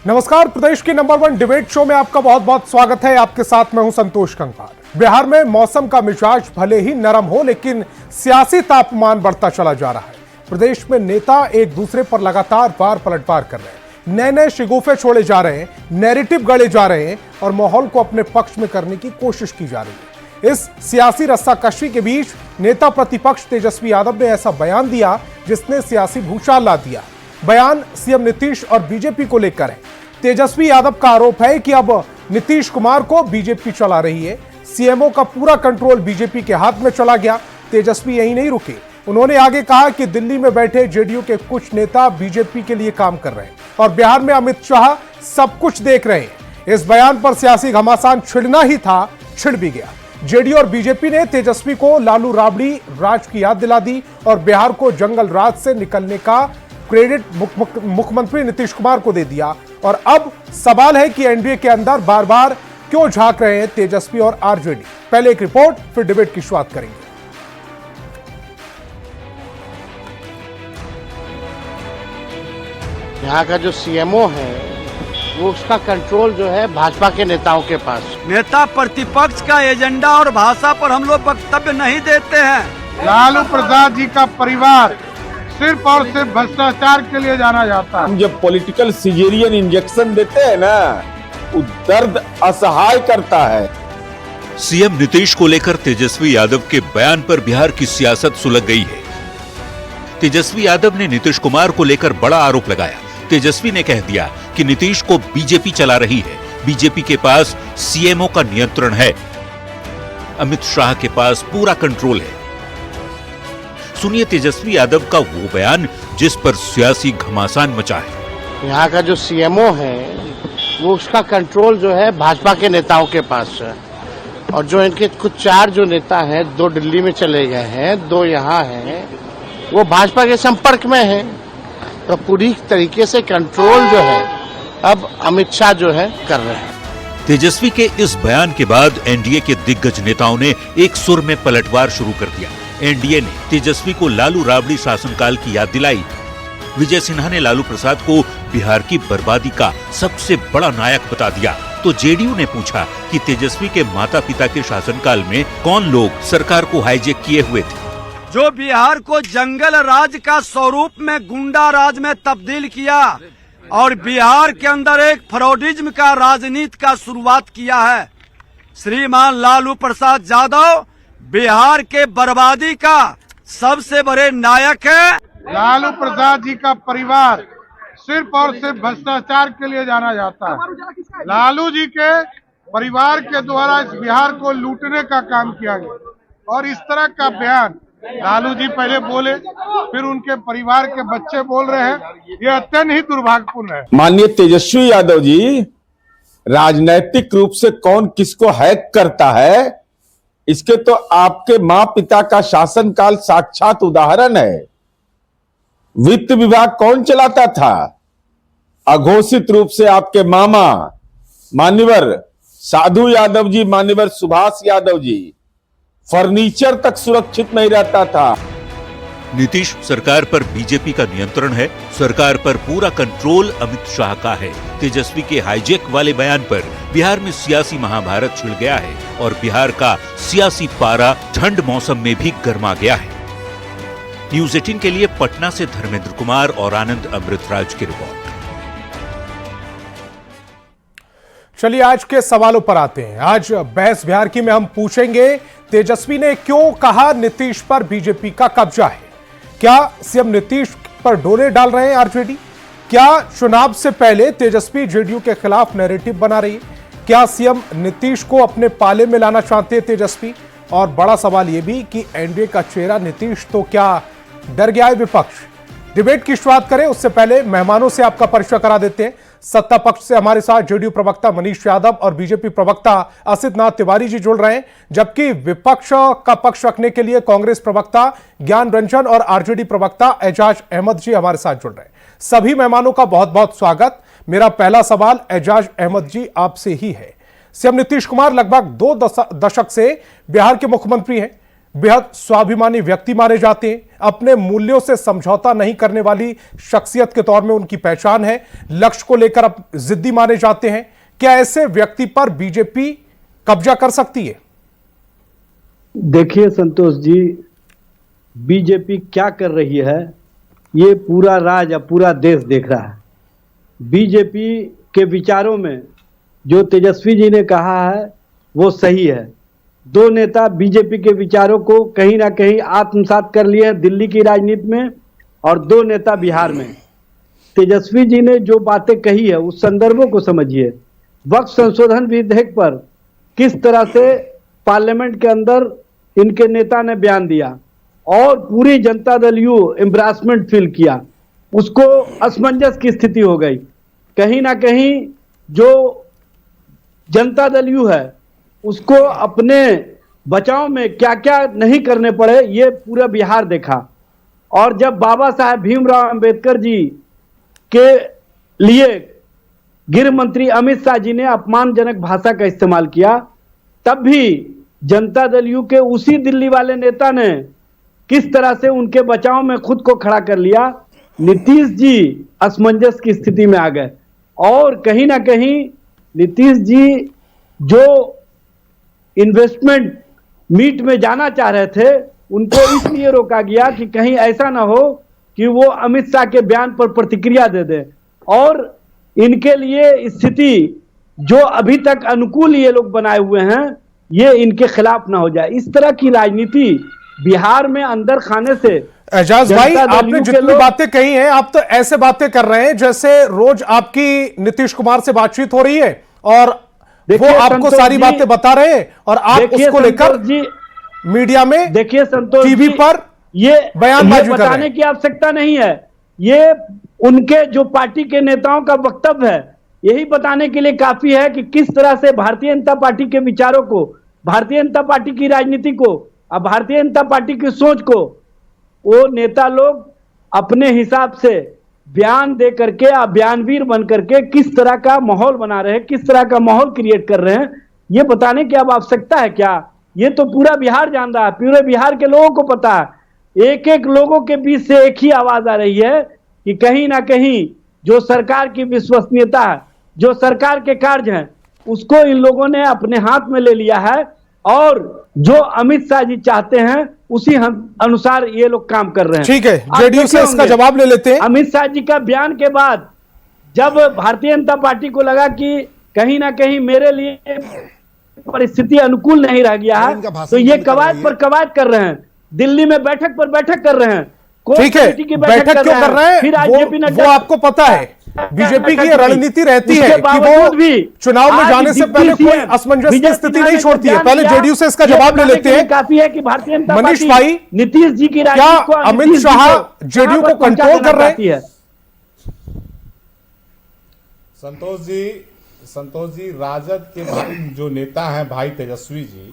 नमस्कार, प्रदेश की number 1 debate show में आपका बहुत बहुत स्वागत है। आपके साथ मैं हूं संतोष कंकपाल। बिहार में मौसम का मिजाज भले ही नरम हो, लेकिन सियासी तापमान बढ़ता चला जा रहा है। प्रदेश में नेता एक दूसरे पर लगातार वार पलटवार कर रहे हैं, नए नए शिगुफे छोड़े जा रहे हैं, नैरेटिव गढ़े जा रहे हैं और माहौल को अपने पक्ष में करने की कोशिश की जा रही है। इस सियासी रस्साकशी के बीच नेता प्रतिपक्ष तेजस्वी यादव ने ऐसा बयान दिया जिसने सियासी भूचाल ला दिया। बयान सीएम नीतीश और बीजेपी को लेकर है। तेजस्वी यादव का आरोप है कि अब नीतीश कुमार को बीजेपी चला रही है, सीएमओ का पूरा कंट्रोल बीजेपी के हाथ में चला गया। तेजस्वी यहीं नहीं रुके, उन्होंने आगे कहा कि दिल्ली में बैठे जेडीयू के कुछ नेता बीजेपी के लिए काम कर रहे हैं और बिहार में अमित शाह सब कुछ देख रहे हैं। इस बयान पर सियासी घमासान छिड़ना ही था, छिड़ भी गया। जेडीयू और बीजेपी ने तेजस्वी को लालू राबड़ी राज की याद दिला दी और बिहार को जंगल राज से निकलने का क्रेडिट मुख्यमंत्री नीतीश कुमार को दे दिया। और अब सवाल है कि एनडीए के अंदर बार बार क्यों झांक रहे हैं तेजस्वी और आरजेडी। पहले एक रिपोर्ट, फिर डिबेट की शुरुआत करेंगे। यहाँ का जो सीएमओ है वो उसका कंट्रोल जो है भाजपा के नेताओं के पास। नेता प्रतिपक्ष का एजेंडा और भाषा पर हम लोग वक्तव्य नहीं देते हैं। लालू प्रसाद जी का परिवार सिर्फ और सिर्फ भ्रष्टाचार के लिए जाना जाता है। हम जब पॉलिटिकल सिजेरियन इंजेक्शन देते हैं ना, वो दर्द असहाय करता है। सीएम नीतीश को लेकर तेजस्वी यादव के बयान पर बिहार की सियासत सुलग गई है। तेजस्वी यादव ने नीतीश कुमार को लेकर बड़ा आरोप लगाया। तेजस्वी ने कह दिया कि नीतीश को बीजेपी चला रही है, बीजेपी के पास सीएमओ का नियंत्रण है, अमित शाह के पास पूरा कंट्रोल है। सुनिए तेजस्वी यादव का वो बयान जिस पर सियासी घमासान मचा है। यहाँ का जो सीएमओ है वो उसका कंट्रोल जो है भाजपा के नेताओं के पास है और जो इनके कुछ 4 जो नेता हैं, 2 दिल्ली में चले गए हैं, 2 यहाँ हैं, वो भाजपा के संपर्क में हैं। तो पूरी तरीके से कंट्रोल जो है अब अमित शाह जो है कर रहे हैं। तेजस्वी के इस बयान के बाद एनडीए के दिग्गज नेताओं ने एक सुर में पलटवार शुरू कर दिया। एनडीए ने तेजस्वी को लालू राबड़ी शासनकाल की याद दिलाई। विजय सिन्हा ने लालू प्रसाद को बिहार की बर्बादी का सबसे बड़ा नायक बता दिया। तो जेडीयू ने पूछा कि तेजस्वी के माता पिता के शासनकाल में कौन लोग सरकार को हाईजेक किए हुए थे। जो बिहार को जंगल राज का स्वरूप में गुंडा राज में तब्दील किया और बिहार के अंदर एक फ्रॉडिज्म का राजनीति का शुरुआत किया है। श्रीमान लालू प्रसाद यादव बिहार के बर्बादी का सबसे बड़े नायक है। लालू प्रसाद जी का परिवार सिर्फ और सिर्फ भ्रष्टाचार के लिए जाना जाता है। लालू जी के परिवार के द्वारा इस बिहार को लूटने का काम किया गया और इस तरह का बयान लालू जी पहले बोले, फिर उनके परिवार के बच्चे बोल रहे हैं, ये अत्यंत ही दुर्भाग्यपूर्ण है। माननीय तेजस्वी यादव जी, राजनैतिक रूप से कौन किसको हैक करता है, इसके तो आपके माँ पिता का शासनकाल साक्षात उदाहरण है। वित्त विभाग कौन चलाता था? अघोषित रूप से आपके मामा मान्यवर साधु यादव जी, मान्यवर सुभाष यादव जी। फर्नीचर तक सुरक्षित नहीं रहता था। नीतीश सरकार पर बीजेपी का नियंत्रण है, सरकार पर पूरा कंट्रोल अमित शाह का है। तेजस्वी के हाईजेक वाले बयान पर बिहार में सियासी महाभारत छिड़ गया है और बिहार का सियासी पारा ठंड मौसम में भी गर्मा गया है। न्यूज़ 18 के लिए पटना से धर्मेंद्र कुमार और आनंद अमृतराज की रिपोर्ट। चलिए आज के सवालों पर आते हैं। आज बहस बिहार की में हम पूछेंगे, तेजस्वी ने क्यों कहा नीतीश पर बीजेपी का कब्जा है? क्या सीएम नीतीश पर डोरे डाल रहे हैं आरजेडी? क्या चुनाव से पहले तेजस्वी जेडीयू के खिलाफ नैरेटिव बना रही है? क्या सीएम नीतीश को अपने पाले में लाना चाहते हैं तेजस्वी? और बड़ा सवाल यह भी कि एनडीए का चेहरा नीतीश, तो क्या डर गया है विपक्ष? डिबेट की शुरुआत करें उससे पहले मेहमानों से आपका परिचय करा देते हैं। सत्ता पक्ष से हमारे साथ जेडीयू प्रवक्ता मनीष यादव और बीजेपी प्रवक्ता असित नाथ तिवारी जी जुड़ रहे हैं, जबकि विपक्ष का पक्ष रखने के लिए कांग्रेस प्रवक्ता ज्ञान रंजन और आरजेडी प्रवक्ता एजाज अहमद जी हमारे साथ जुड़ रहे हैं। सभी मेहमानों का बहुत बहुत स्वागत। मेरा पहला सवाल एजाज अहमद जी आपसे ही है। सीएम नीतीश कुमार लगभग 2 दशक से बिहार के मुख्यमंत्री हैं। बेहद स्वाभिमानी व्यक्ति माने जाते हैं, अपने मूल्यों से समझौता नहीं करने वाली शख्सियत के तौर में उनकी पहचान है, लक्ष्य को लेकर अब जिद्दी माने जाते हैं। क्या ऐसे व्यक्ति पर बीजेपी कब्जा कर सकती है? देखिए संतोष जी, बीजेपी क्या कर रही है ये पूरा राज्य या पूरा देश देख रहा है। बीजेपी के विचारों में जो तेजस्वी जी ने कहा है वो सही है। दो नेता बीजेपी के विचारों को कहीं ना कहीं आत्मसात कर लिए हैं दिल्ली की राजनीति में, और दो नेता बिहार में। तेजस्वी जी ने जो बातें कही है उस संदर्भों को समझिए। वक्फ संशोधन विधेयक पर किस तरह से पार्लियामेंट के अंदर इनके नेता ने बयान दिया और पूरी जनता दल यू एम्ब्रासमेंट फील किया, उसको असमंजस की स्थिति हो गई। कहीं ना कहीं जो जनता दल यू है उसको अपने बचाव में क्या क्या नहीं करने पड़े ये पूरा बिहार देखा। और जब बाबा साहेब भीमराव अंबेडकर जी के लिए गृह मंत्री अमित शाह जी ने अपमानजनक भाषा का इस्तेमाल किया, तब भी जनता दल यू के उसी दिल्ली वाले नेता ने किस तरह से उनके बचाव में खुद को खड़ा कर लिया। नीतीश जी असमंजस की स्थिति में आ गए और कहीं ना कहीं नीतीश जी जो इन्वेस्टमेंट मीट में जाना चाह रहे थे उनको इसलिए रोका गया कि कहीं ऐसा ना हो कि वो अमित शाह के बयान पर प्रतिक्रिया दे दे, और इनके लिए स्थिति जो अभी तक अनुकूल ये लोग बनाए हुए हैं ये इनके खिलाफ ना हो जाए। इस तरह की राजनीति बिहार में अंदर खाने से एजाज भाई, आपने जितनी बातें कही हैं आप तो ऐसे बातें कर रहे हैं जैसे रोज आपकी नीतीश कुमार से बातचीत हो रही है और वो आपको सारी बातें बता रहे हैं और आप उसको लेकर मीडिया में, देखिए संतोष, टीवी पर ये बयानबाजी बताने की आवश्यकता नहीं है। ये उनके जो पार्टी के नेताओं का वक्तव्य है, यही बताने के लिए काफी है कि किस तरह से भारतीय जनता पार्टी के विचारों को, भारतीय जनता पार्टी की राजनीति को, अब भारतीय जनता पार्टी की सोच को वो नेता लोग अपने हिसाब से बयान दे करके, बयानवीर बन करके किस तरह का माहौल बना रहे हैं, किस तरह का माहौल क्रिएट कर रहे हैं, ये बताने की अब आवश्यकता है क्या? ये तो पूरा बिहार जान रहा है, पूरे बिहार के लोगों को पता है। एक एक लोगों के बीच से एक ही आवाज आ रही है कि कहीं ना कहीं जो सरकार की विश्वसनीयता है, जो सरकार के कार्य हैं, उसको इन लोगों ने अपने हाथ में ले लिया है और जो अमित शाह जी चाहते हैं उसी अनुसार ये लोग काम कर रहे हैं। ठीक है, जेडीयू से इसका जवाब ले लेते हैं। अमित शाह जी का बयान के बाद जब भारतीय जनता पार्टी को लगा कि कहीं ना कहीं मेरे लिए परिस्थिति अनुकूल नहीं रह गया है, तो ये कवायद पर कवायद कर रहे हैं, दिल्ली में बैठक पर बैठक कर रहे हैं। ठीक है, बैठक क्यों कर रहे हैं? फिर आज जेपी नड्डा, वो आपको पता है बीजेपी की रणनीति रहती है कि वो चुनाव में जाने से पहले कोई असमंजस की स्थिति नहीं छोड़ती है। पहले जेडीयू से इसका जवाब ले लेते हैं। काफी है कि भारतीय जनता मनीष पार्टी भाई, नीतीश जी की क्या अमित शाह जेडीयू को कंट्रोल कर रहे हैं? संतोष जी, राजद के भाई जो नेता हैं भाई तेजस्वी जी,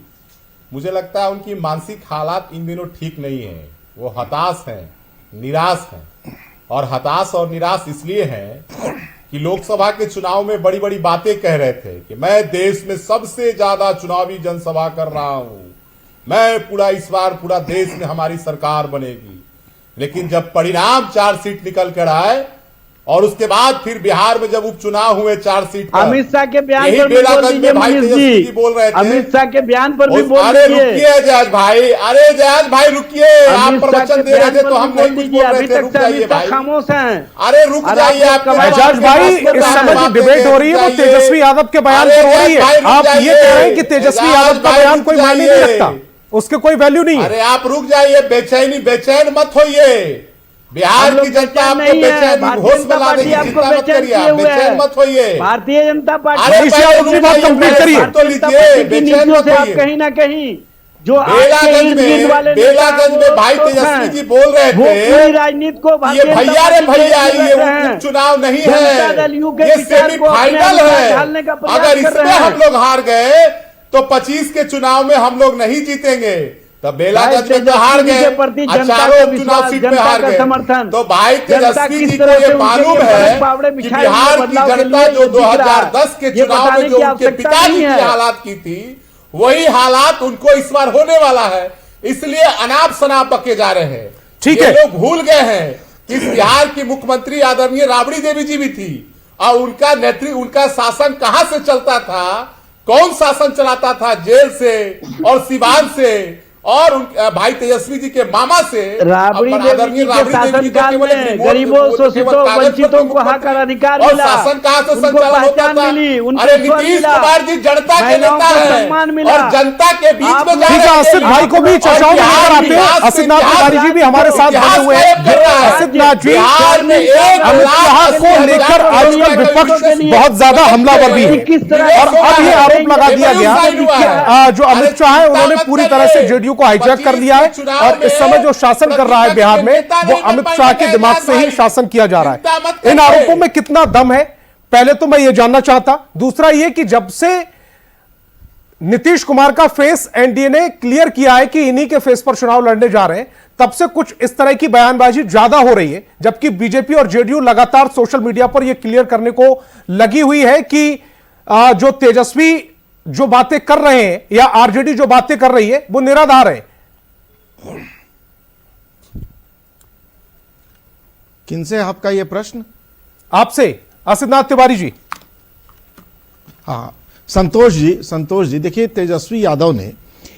मुझे लगता है उनकी मानसिक हालात इन दिनों ठीक नहीं है। वो हताश हैं, निराश हैं, और हताश और निराश इसलिए हैं कि लोकसभा के चुनाव में बड़ी बड़ी बातें कह रहे थे कि मैं देश में सबसे ज्यादा चुनावी जनसभा कर रहा हूं, मैं इस बार पूरा देश में हमारी सरकार बनेगी। लेकिन जब परिणाम 4 सीट निकल कर आए और उसके बाद फिर बिहार में जब उपचुनाव हुए 4 सीट पर, अमित शाह के बयान पर भी बेलागंज बोल दीजिए में भाई तेजस्वी जी बोल रहे थे। अमित शाह के बयान पर भी बोल अरे दीजिए। रुकिए जयाज भाई, अरे जयाज भाई रुकिए, आप प्रवचन दे रहे थे तो हम नहीं कुछ बोल रहे थे, रुक जाइए भाई, खामोश हैं। अरे रुक जाइए आप। एजाज भाई, इस समय जो डिबेट हो रही है वो तेजस्वी यादव के बयान पर हो रही है। आप ये कह रहे हैं कि तेजस्वी यादव का बयान कोई मायने नहीं रखता, उसके कोई वैल्यू नहीं है। अरे आप रुक जाइए, बेचैन मत होइए। बिहार की जनता आपको बेचैन, होश में लाने की चिंता मत करिए, बेचैन मत होइए। भारतीय जनता पार्टी अपनी बात कंप्लीट करिए, तो लीजिए, बेचैन मत होइए। कहीं ना कहीं जो बेलागंज में भाई तेजस्वी जी बोल रहे थे राजनीति को ये भैया रे भैया, ये उपचुनाव नहीं है, ये सेमीफाइनल है। अगर इसमें हम लोग हार गए तो 25 के चुनाव में हम लोग नहीं जीतेंगे। तब बेलागंज में तो हार गए, चारों चुनाव सीट में हार गए। तो भाई तेजस्वी जी को ये मालूम है कि बिहार की जनता जो 2010 के चुनाव में जो उनके पिताजी की हालात की थी, वही हालात उनको इस बार होने वाला है। इसलिए अनाप शनाप बके जा रहे हैं। ठीक ये है। लोग भूल गए हैं कि इस बिहार की मुख्यमंत्री आदरणीय राबड़ी देवी जी भी थी और उनका नेतृत्व, उनका शासन कहां से चलता था, कौन शासन चलाता था, जेल से और सिवान से और भाई तेजस्वी जी के मामा से। राबड़ी देवी जी के शासनकाल में गरीबों, शोषितों, वंचितों को हक और अधिकार मिला, शासन कहां से उनको संचालन होता पहचान था? मिली, उनको अरे स्वर नीतीश मिला, कुमार जी जनता के महिलाओं नेता को हैं सम्मान मिला। और जनता के बीच में जा ठीक है, रहे असित हैं। भाई को भी चर्चाओं में लेकर आते हैं। असित नाथ तिवारी जी भी हमारे साथ बने हुए हैं। असित नाथ जी, बिहार में एक अमित शाह को लेकर आजकल विपक्ष बहुत ज्यादा हमलावर भी है और अब ये आरोप लगा दिया गया जो अमित शाह है उन्होंने पूरी तरह से जेडीयू को हाईजैक कर लिया है और इस समय जो शासन कर रहा है बिहार में वो अमित शाह के दिमाग से ही शासन किया जा रहा है। इन आरोपों में कितना दम है, पहले तो मैं ये जानना चाहता। दूसरा ये कि जब से नीतीश कुमार का फेस एनडीए ने क्लियर किया है कि इन्हीं के फेस पर चुनाव लड़ने जा रहे हैं, तब से कुछ इस तरह की बयानबाजी ज्यादा हो रही है, जबकि बीजेपी और जेडीयू लगातार सोशल मीडिया पर यह क्लियर करने को लगी हुई है कि जो तेजस्वी जो बातें कर रहे हैं या आरजेडी जो बातें कर रही है वो निराधार है। किनसे आपका यह प्रश्न? आपसे असित नाथ तिवारी जी। हाँ, संतोष जी देखिए, तेजस्वी यादव ने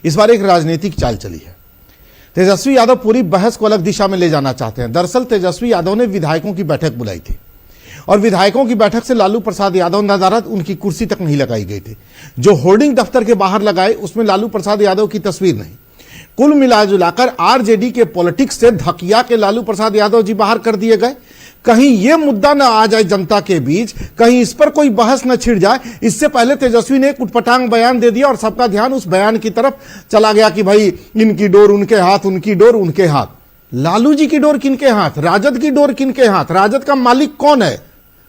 इस बार एक राजनीतिक चाल चली है। तेजस्वी यादव पूरी बहस को अलग दिशा में ले जाना चाहते हैं। दरअसल तेजस्वी यादव ने विधायकों की बैठक बुलाई थी और विधायकों की बैठक से लालू प्रसाद यादव नदारद उनकी कुर्सी तक नहीं लगाई गई थी। जो होर्डिंग दफ्तर के बाहर लगाए उसमें लालू प्रसाद यादव की तस्वीर नहीं। कुल मिलाजुलाकर आरजेडी के पॉलिटिक्स से धकिया के लालू प्रसाद यादव जी बाहर कर दिए गए। कहीं यह मुद्दा न आ जाए जनता के बीच, कहीं इस पर कोई बहस न छिड़ जाए, इससे पहले तेजस्वी ने एक उटपटांग बयान दे दिया और सबका ध्यान उस बयान की तरफ चला गया कि भाई इनकी डोर उनके हाथ, उनकी डोर उनके हाथ। लालू जी की डोर किनके हाथ, राजद की डोर किनके हाथ? राजद का मालिक कौन है?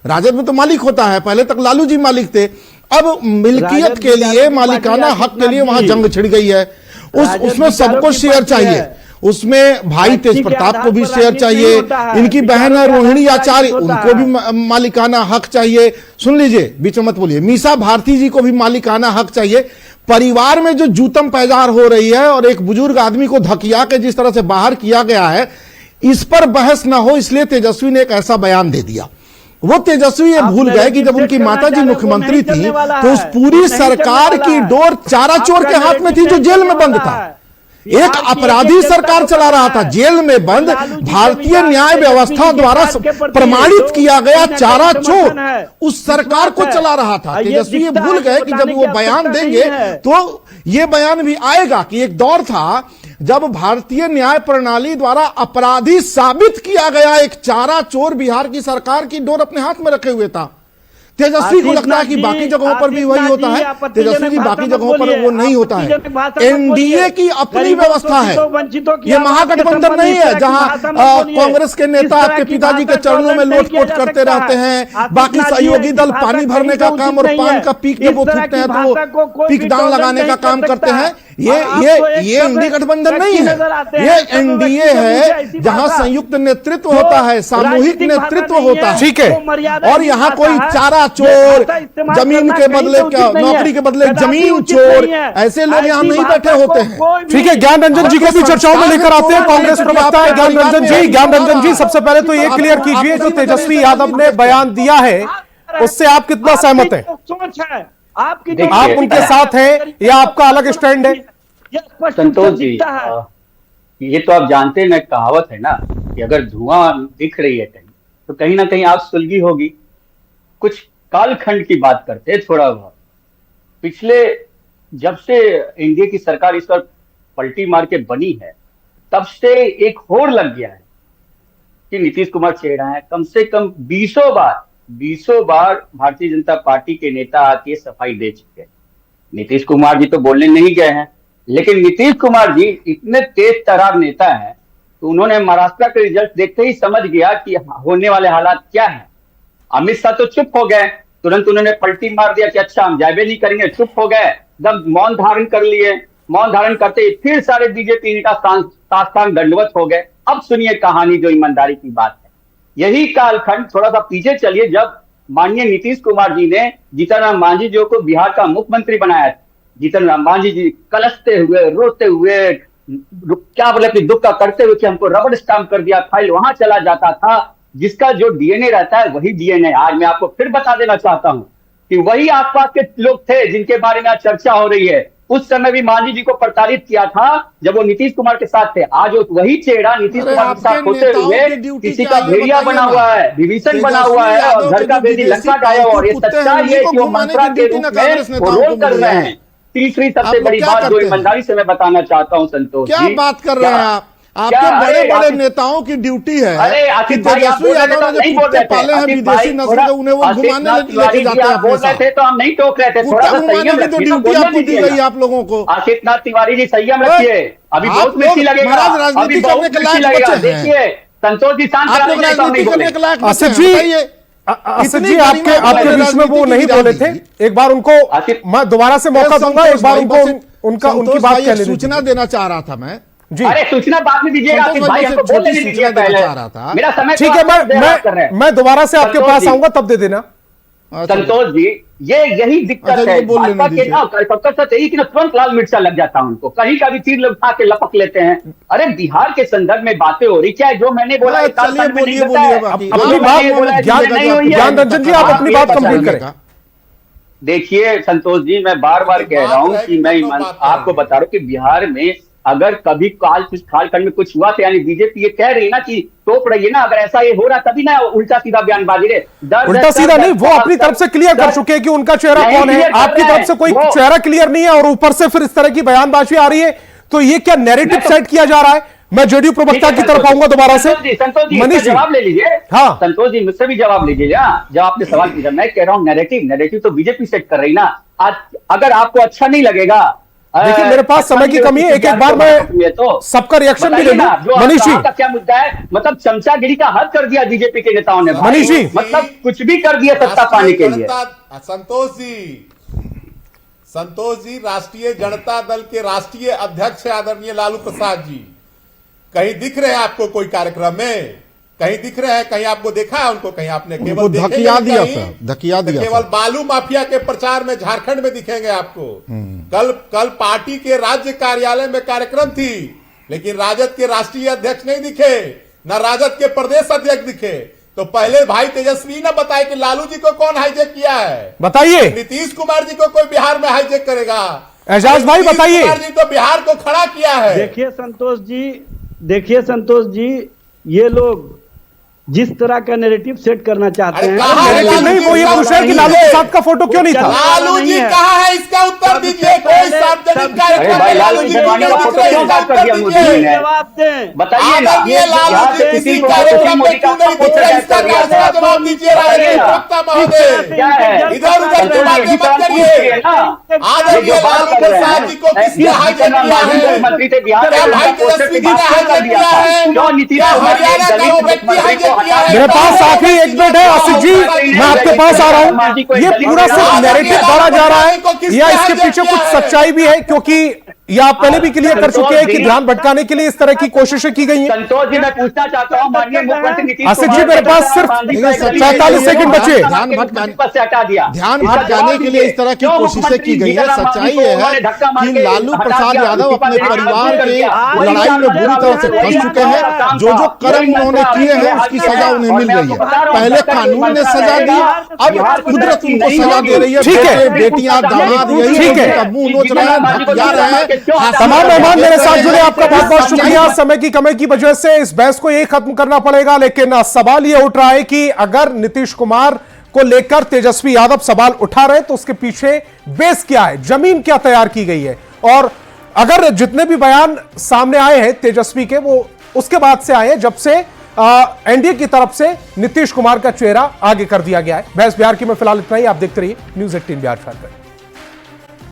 राजद में तो मालिक होता है, पहले तक लालू जी मालिक थे। अब मिल्कियत के लिए, मालिकाना हक के लिए वहां जंग छिड़ गई है। उसमें सबको शेयर चाहिए, उसमें भाई तेज प्रताप को भी शेयर चाहिए, इनकी बहन रोहिणी आचार्य उनको भी मालिकाना हक चाहिए। सुन लीजिए, बीच में मत बोलिए। मीसा भारती जी को भी मालिकाना हक चाहिए। परिवार में जो जूतम पैजार हो रही है और एक बुजुर्ग आदमी को धकिया के जिस तरह से बाहर किया गया है, इस पर बहस ना हो, इसलिए तेजस्वी ने एक ऐसा बयान दे दिया। वो तेजस्वी ये भूल गए कि जब उनकी माताजी मुख्यमंत्री थी तो उस पूरी सरकार की डोर चारा चोर के हाथ में थी जो जेल में बंद था। एक अपराधी सरकार चला रहा था, जेल में बंद, भारतीय न्याय व्यवस्था द्वारा प्रमाणित किया गया चारा चोर उस सरकार को चला रहा था। तेजस्वी ये भूल गए कि जब वो बयान देंगे तो ये बयान भी आएगा कि एक दौर था जब भारतीय न्याय प्रणाली द्वारा अपराधी साबित किया गया एक चारा चोर बिहार की सरकार की डोर अपने हाथ में रखे हुए था। तेजस्वी को लगता है कि बाकी जगहों पर भी वही होता है, तेजस्वी जी बाकी जगहों पर वो नहीं होता है। एनडीए की अपनी व्यवस्था है, ये महागठबंधन नहीं है जहां कांग्रेस के नेता आपके पिताजी के चरणों में लोटपोट करते रहते हैं, बाकी सहयोगी दल पानी भरने का काम और पान का पीक जब वो थूकते हैं तो वो पीक दान लगाने का काम करते हैं। ये एनडीए गठबंधन नहीं है, ये एनडीए है जहां संयुक्त नेतृत्व होता है, सामूहिक नेतृत्व होता है। ठीक है, और यहाँ कोई चारा चोर, जमीन के बदले क्या, नौकरी के बदले जमीन चोर, ऐसे लोग यहाँ नहीं बैठे होते हैं। ठीक है, ज्ञान रंजन जी को भी चर्चाओं में लेकर आते हैं। कांग्रेस प्रवक्ता है ज्ञान रंजन जी, सबसे पहले तो ये क्लियर कीजिए, जो तेजस्वी यादव ने बयान दिया है उससे आप कितना सहमत हैं? सोच है आप उनके साथ हैं या आपका अलग स्टैंड है? संतोष जी, ये तो आप जानते हैं ना, कहावत है ना कि अगर धुआं दिख रही है कहीं तो कहीं ना कहीं आग सुलगी होगी। कुछ कालखंड की बात करते हैं थोड़ा बहुत। पिछले जब से एनडीए की सरकार इस पर पलटी मार के बनी है तब से एक होड़ लग गया है कि नीतीश कुमार चेहरा है। कम से कम 20 बार भारतीय जनता पार्टी के नेता आके सफाई दे चुके हैं। नीतीश कुमार जी तो बोलने नहीं गए हैं, लेकिन नीतीश कुमार जी इतने तेज तर्रार नेता हैं तो उन्होंने महाराष्ट्र के रिजल्ट देखते ही समझ गया कि होने वाले हालात क्या है। अमित शाह तो चुप हो गए, तुरंत उन्होंने पलटी मार दिया कि अच्छा हम जायबे नहीं करेंगे, चुप हो गए, एकदम मौन धारण कर लिए। मौन धारण करते ही फिर सारे बीजेपी नेता साष्टांग दंडवत हो गए। अब सुनिए कहानी जो ईमानदारी की बात है। यही कालखंड थोड़ा सा पीछे चलिए, जब माननीय नीतीश कुमार जी ने जीतन राम मांझी जी को बिहार का मुख्यमंत्री बनाया था। जीतन राम मांझी जी कलसते हुए, रोते हुए, क्या बोले अपनी दुख का करते हुए कि हमको रबड़ स्टाम्प कर दिया, फाइल वहां चला जाता था। जिसका जो डीएनए रहता है वही डीएनए। आज मैं आपको फिर बता देना चाहता हूं कि वही आसपास के लोग थे जिनके बारे में आज चर्चा हो रही है। उस समय भी मांझी जी को प्रताड़ित किया था जब वो नीतीश कुमार के साथ थे। आज वही चेहरा नीतीश कुमार के साथ होते हुए किसी का भेड़िया बना हुआ है, विभीषण बना हुआ है और घर का बेदी लंका गाया। और ये सच्चाई है कि वो मंत्रा के रूप में वो रोल कर रहे हैं। तीसरी सबसे बड़ी बात जो ईमानदारी से मैं बताना चाहता हूं संतोष क्या जी, बात कर रहे हैं आप? आपके बड़े बड़े नेताओं की ड्यूटी है कि तेजस्वी यादव ने जो कुत्ते पाले हैं विदेशी नस्ल के, उन्हें वो घुमाने लेके जाते हैं अपने साथ। तो हम नहीं टोक रहे थे, थोड़ा सा संयम रखिए। ड्यूटी आपको दी गई आप लोगों को। आशीष नाथ तिवारी जी संयम रखिए, अभी बहुत मिर्ची लगेगा, अभी बहुत मिर्ची लगेगा। देखिए संतोष जी शांत आप लोग राजनीति करने के लायक आसिफ जी, आसिफ जी आपके बीच में वो नहीं बोले थे। एक बार उनको मैं दोबारा से मौका दूंगा, एक बार उनको उनकी बात कहने दीजिए। सूचना देना चाह रहा था मैं जी। अरे सूचना बाद में दीजिएगा भाई, हमको बोलने दीजिए पहले। मेरा समय ठीक है, मैं दोबारा से आपके पास आऊंगा तब दे देना। संतोष जी, यही दिक्कत है भाजपा के ना कार्यकर्ता से, यही कि तुरंत लाल मिर्चा लग जाता है उनको, कहीं का भी तीर उठा के लपक लेते हैं। अरे बिहार के संदर्भ में बातें हो रही, क्या जो मैंने बोला ज्ञान रंजन जी, आप अपनी बात कंप्लीट करें। देखिए संतोष जी, मैं बार बार कह रहा हूं कि मैं आपको बता रहा हूं कि बिहार में अगर कभी कालखंड में कुछ हुआ तो यानी बीजेपी ये कह रही है ना कि टोक रही है ना, अगर ऐसा ये हो रहा तभी ना उल्टा सीधा बयानबाजी रे। उल्टा सीधा नहीं, वो अपनी तरफ से क्लियर कर चुके हैं कि उनका चेहरा कौन है। आपकी तरफ से कोई चेहरा क्लियर नहीं है और ऊपर से फिर इस तरह की बयानबाजी आ रही है, तो ये क्या नैरेटिव सेट किया जा रहा है? मैं जेडीयू प्रवक्ता की तरफ आऊंगा दोबारा से। मनीष जवाब ले लीजिए। हाँ संतोष जी, मुझसे भी जवाब लीजिए। जब आपने सवाल किया, मैं कह रहा हूँ नैरेटिव तो बीजेपी सेट कर रही ना। आज अगर आपको अच्छा नहीं लगेगा, देखिए मेरे पास समय की कमी है, एक बार मैं सबका रिएक्शन भी ले लूं। मनीष जी, क्या मुद्दा है? मतलब चमचागिरी का हद कर दिया बीजेपी के नेताओं ने। मनीष जी, मतलब कुछ भी कर दिया सत्ता पाने के लिए। संतोष जी, राष्ट्रीय जनता दल के राष्ट्रीय अध्यक्ष आदरणीय लालू प्रसाद जी कहीं दिख रहे हैं आपको कोई कार्यक्रम में? कहीं दिख रहे हैं? कहीं आपको देखा है उनको? कहीं आपने केवल धकिया दिया केवल बालू माफिया के प्रचार में झारखंड में दिखेंगे आपको। कल पार्टी के राज्य कार्यालय में कार्यक्रम थी, लेकिन राजद के राष्ट्रीय अध्यक्ष नहीं दिखे, न राजद के प्रदेश अध्यक्ष दिखे। तो पहले भाई तेजस्वी ने बताया कि लालू जी को कौन हाईजेक किया है, बताइए। नीतीश कुमार जी को कोई बिहार में हाईजेक करेगा? एजाज भाई बताइए। कुमार जी तो बिहार को खड़ा किया है। देखिए संतोष जी, ये लोग जिस तरह का नैरेटिव सेट करना चाहते हैं, नैरेटिव नहीं, वो ये पूछ रहे हैं कि लालू प्रसाद का फोटो क्यों नहीं था? लालू जी कहाँ है, इसका उत्तर दीजिए। कोई सार्वजनिक कार्यक्रम में लालू जी जवाब दें, बताइए ना। लालू जी किसी कार्यक्रम में क्यों नहीं दिख रहे, इसका जवाब दीजिए प्रवक्ता महोदय। इधर उधर की बातें मत करिए। आदरणीय लालू प्रसाद जी को किसने हाईजेक किया है? मंत्री थे बिहार, क्या भाई तेजस्वी जी ने हाईजेक किया है? क्या हरियाणा का वो व्यक्ति हाईजेक? मेरे पास आखिरी एक मिनट है आसिफ जी, मैं आपके पास आ रहा हूं। ये पूरा सिर्फ नैरेटिव गढ़ा जा रहा है या इसके पीछे कुछ सच्चाई भी है? क्योंकि ये आप पहले भी क्लियर कर चुके हैं कि ध्यान भटकाने के लिए इस तरह की कोशिशें की गई हैं। संतोष जी, मैं पूछना चाहता हूं, माननीय मुख्यमंत्री नीतीश आसिफ जी, मेरे पास सिर्फ 47 सेकंड बचे। ध्यान भटकाने के लिए इस तरह की कोशिशें की गई है। सच्चाई ये है कि लालू प्रसाद यादव अपने परिवार के लड़ाई में बुरी तरह से फंस चुके हैं। जो जो कर्म उन्होंने किए हैं उसकी सजा उन्हें मिल रही है। पहले कानून ने सजा दी, अब कुदरत उनको सजा दे रही है। ठीक है, बेटियां दामाद यही ठीक है, मुंह नोच रहे हैं, भटका रहे हैं। तमाम मेहमान मेरे साथ जुड़े, आपका बहुत बहुत शुक्रिया। समय की कमी की वजह से इस बहस को यही खत्म करना पड़ेगा, लेकिन सवाल यह उठ रहा है कि अगर नीतीश कुमार को लेकर तेजस्वी यादव सवाल उठा रहे तो उसके पीछे बेस क्या है, जमीन क्या तैयार की गई है? और अगर जितने भी बयान सामने आए हैं तेजस्वी के, वो उसके बाद से आए हैं जब से एनडीए की तरफ से नीतीश कुमार का चेहरा आगे कर दिया गया है। बहस बिहार की में फिलहाल इतना ही। आप देखते रहिए News 18 बिहार।